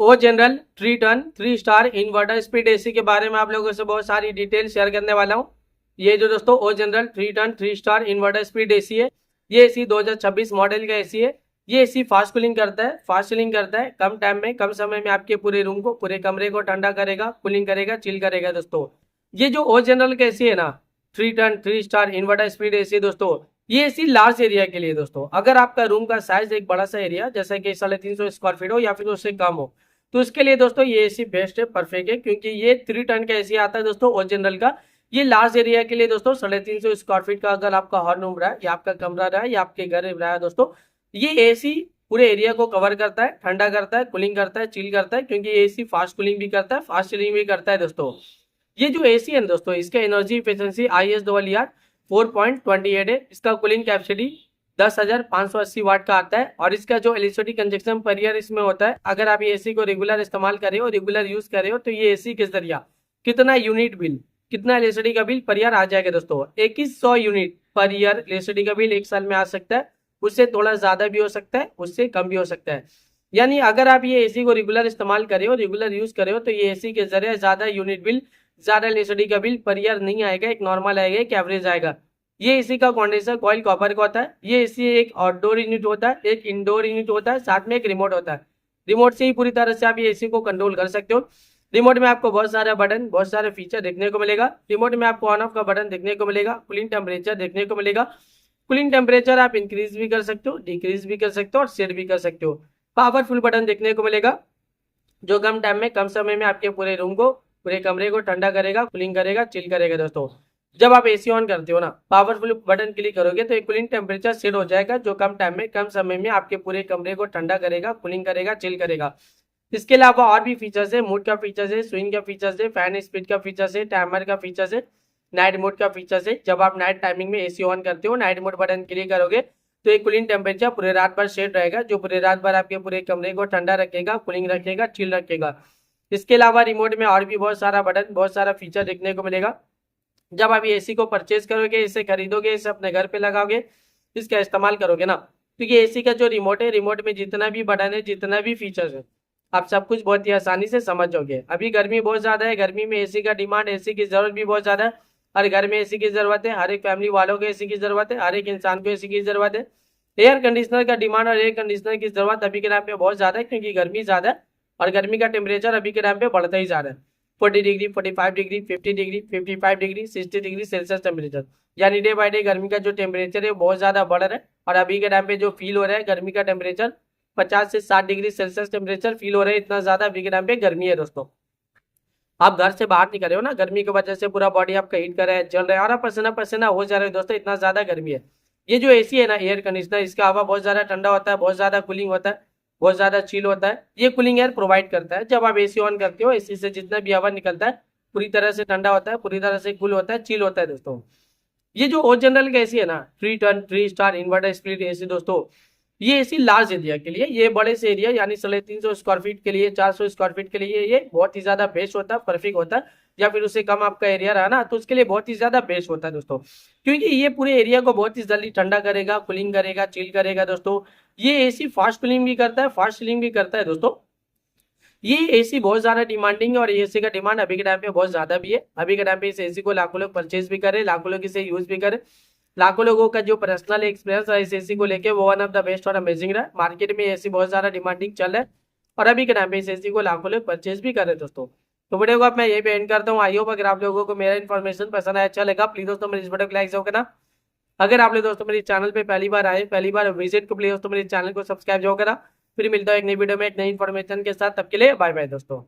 ओ General 3 ton 3 star inverter speed AC के बारे में आप लोगों से बहुत सारी डिटेल शेयर करने वाला हूँ। ये जो दोस्तों O General 3 ton 3 star inverter speed AC है, ये एसी 2026 मॉडल का एसी है। ये एसी फास्ट कूलिंग करता है, कम टाइम में कम समय में आपके पूरे रूम को, पूरे कमरे को ठंडा करेगा, कूलिंग करेगा, चिल करेगा दोस्तों। ये जो ओ जनरल का एसी है ना, 3 ton 3 star inverter speed AC दोस्तों, ये एसी लार्ज एरिया के लिए दोस्तों। अगर आपका रूम का साइज एक बड़ा सा एरिया जैसे कि 350 स्क्वायर फीट हो या फिर उससे कम हो, तो उसके लिए दोस्तों ये एसी बेस्ट है, परफेक्ट है, क्योंकि ये 3 टन का एसी आता है दोस्तों ओ जनरल का। ये लार्ज एरिया के लिए दोस्तों 350 स्क्वायर फीट का अगर आपका हॉल रूम रहा है या आपका कमरा रहा है या आपके घर रहा है दोस्तों, ये एसी पूरे एरिया को कवर करता है, ठंडा करता है, कूलिंग करता है, चिल करता है, क्योंकि ये एसी फास्ट कूलिंग भी करता है, फास्ट चिलिंग भी करता है दोस्तों। ये जो एसी है दोस्तों, इसका एनर्जी इफिशिएंसी IS 4.28 है। इसका कूलिंग कैपेसिटी 10,580 वाट का आता है और इसका जो इलेक्ट्रिसिटी कंजप्शन पर ईयर इसमें होता है, अगर आप ये एसी को रेगुलर इस्तेमाल कर रहे हो, रेगुलर यूज कर रहे हो, तो ये एसी के जरिए कितना यूनिट बिल, कितना इलेक्ट्रिसिटी का बिल पर ईयर आ जाएगा दोस्तों। 2100 यूनिट पर ईयर इलेक्ट्रिसिटी का बिल एक साल में आ सकता है। उससे थोड़ा ज्यादा भी हो सकता है, उससे कम भी हो सकता है। यानी अगर आप ये एसी को रेगुलर इस्तेमाल कर रहे हो, रेगुलर यूज कर रहे हो, तो ये एसी के जरिए ज्यादा यूनिट बिल, ज्यादा इलेक्ट्रिसिटी का बिल पर ईयर नहीं आएगा, एक नॉर्मल आएगा, एक एवरेज आएगा। ये एसी का कंडेंसर कॉइल कॉपर का होता है। ये एसी एक आउटडोर यूनिट होता है, एक इंडोर यूनिट होता है, साथ में एक रिमोट होता है। रिमोट से ही पूरी तरह से आप ये एसी को कंट्रोल कर सकते हो। रिमोट में आपको बहुत सारा बटन, बहुत सारे फीचर देखने को मिलेगा। रिमोट में आपको ऑन ऑफ का बटन देखने को मिलेगा, कूलिंग टेम्परेचर देखने को मिलेगा। कूलिंग टेम्परेचर आप इंक्रीज भी कर सकते हो, डिक्रीज भी कर सकते हो और सेट भी कर सकते हो। पावरफुल बटन देखने को मिलेगा जो कम टाइम में, कम समय में आपके पूरे रूम को, पूरे कमरे को ठंडा करेगा, कूलिंग करेगा, चिल करेगा दोस्तों। जब आप एसी ऑन करते हो ना, पावरफुल बटन क्लिक करोगे तो एक कूलिंग टेम्परेचर सेट हो जाएगा जो कम टाइम में, कम समय में आपके पूरे कमरे को ठंडा करेगा, कूलिंग करेगा, चिल करेगा। इसके अलावा और भी फीचर्स है, मूड का फीचर्स है, स्विंग का फीचर्स है, फैन स्पीड का फीचर्स है, टाइमर का फीचर्स है, नाइट मोड का फीचर्स है। जब आप नाइट टाइमिंग में एसी ऑन करते हो, नाइट मोड बटन क्लिक करोगे तो एक कूलिंग टेम्परेचर पूरे रात भर सेट रहेगा, जो पूरे रात भर आपके पूरे कमरे को ठंडा रखेगा, कूलिंग रखेगा, चिल रखेगा। इसके अलावा रिमोट में और भी बहुत सारा बटन, बहुत सारा फीचर देखने को मिलेगा। जब आप ये एसी को परचेज करोगे, इसे खरीदोगे, इसे अपने घर पे लगाओगे, इसका इस्तेमाल करोगे ना, तो ये एसी का जो रिमोट है, रिमोट में जितना भी बटन है, जितना भी फीचर्स है, आप सब कुछ बहुत ही आसानी से समझ जाओगे। अभी गर्मी बहुत ज्यादा है, गर्मी में एसी का डिमांड, एसी की जरूरत भी बहुत ज्यादा है। हर घर में एसी की जरूरत है, हर एक फैमिली वालों को एसी की जरूरत है, हर एक इंसान को एसी की जरूरत है। एयर कंडीशनर का डिमांड और एयर कंडीशनर की जरूरत अभी के टाइम पे बहुत ज्यादा है, क्योंकि गर्मी ज्यादा है और गर्मी का टेम्परेचर अभी के टाइम पे बढ़ता ही जा रहा है। 40 degree, 45 degree, 50 degree, 55 degree, 60 degree Celsius temperature, यानी डे बाय डे गर्मी का जो टेम्परेचर है बहुत ज्यादा बढ़ रहा है। और अभी के टाइम पे जो फील हो रहा है गर्मी का टेम्परेचर 50 से 60 डिग्री सेल्सियस टेम्परेचर फील हो रहा है, इतना ज्यादा अभी के टाइम पे गर्मी है दोस्तों। आप घर से बाहर नहीं कर रहे हो ना, गर्मी की वजह से पूरा बॉडी आपका हीट कर रहा है, जल रहा है और आप पसीना पसीना हो जा रहे हो दोस्तों, इतना ज्यादा गर्मी है। ये जो एसी है ना, एयर कंडीशनर, इसका हवा बहुत ज्यादा ठंडा होता है, बहुत ज्यादा कूलिंग होता है, बहुत ज्यादा चिल होता है। ये कूलिंग एयर प्रोवाइड करता है। जब आप एसी ऑन करते हो, एसी से जितना भी हवा निकलता है पूरी तरह से ठंडा होता है, पूरी तरह से कूल होता है, चिल होता है दोस्तों। ये जो ओ जनरल का एसी है ना, 3 ton 3 star inverter split AC दोस्तों, ये एसी लार्ज एरिया के लिए, ये बड़े से एरिया यानी 350 स्क्वायर फीट के लिए, 400 स्क्वायर फीट के लिए ये बहुत ही ज्यादा बेस्ट होता है, परफेक्ट होता है। या फिर उससे कम आपका एरिया रहा ना, तो उसके लिए बहुत ही ज्यादा बेस्ट होता है दोस्तों, क्योंकि ये पूरे एरिया को बहुत ही जल्दी ठंडा करेगा, कूलिंग करेगा, चिल करेगा दोस्तों। ये एसी फास्ट कूलिंग भी करता है, फास्ट चिलिंग भी करता है दोस्तों। ये एसी बहुत ज्यादा डिमांडिंग है और एसी का डिमांड अभी के टाइम पे बहुत ज्यादा भी है। अभी के टाइम पे इस एसी को लाखों लोग परचेज भी करे, लाखों लोग इसे यूज भी करे। लाखों लोगों का जो पर्सनल एक्सपीरियंस है इस एसी को लेके, वो वन ऑफ द बेस्ट और अमेजिंग रहा है। मार्केट में एसी बहुत ज्यादा डिमांडिंग चल रहा है और अभी के टाइम पे इस एसी को लाखों लोग परचेज भी कर रहे हैं दोस्तों। तो वीडियो को अब मैं यही पे एंड करता हूँ। आई होप अगर आप लोगों को मेरा इन्फॉर्मेशन पसंद आया, अच्छा लगा, प्लीज दोस्तों मेरे इस वीडियो को लाइक जरूर करना। अगर आप लोग दोस्तों मेरे चैनल पे पहली बार आए, पहली बार विजिट को, प्लीज दोस्तों मेरे चैनल को सब्सक्राइब जरूर करना। फिर मिलता है एक नई वीडियो में एक नई इन्फॉर्मेशन के साथ, तब के लिए बाय बाय दोस्तों।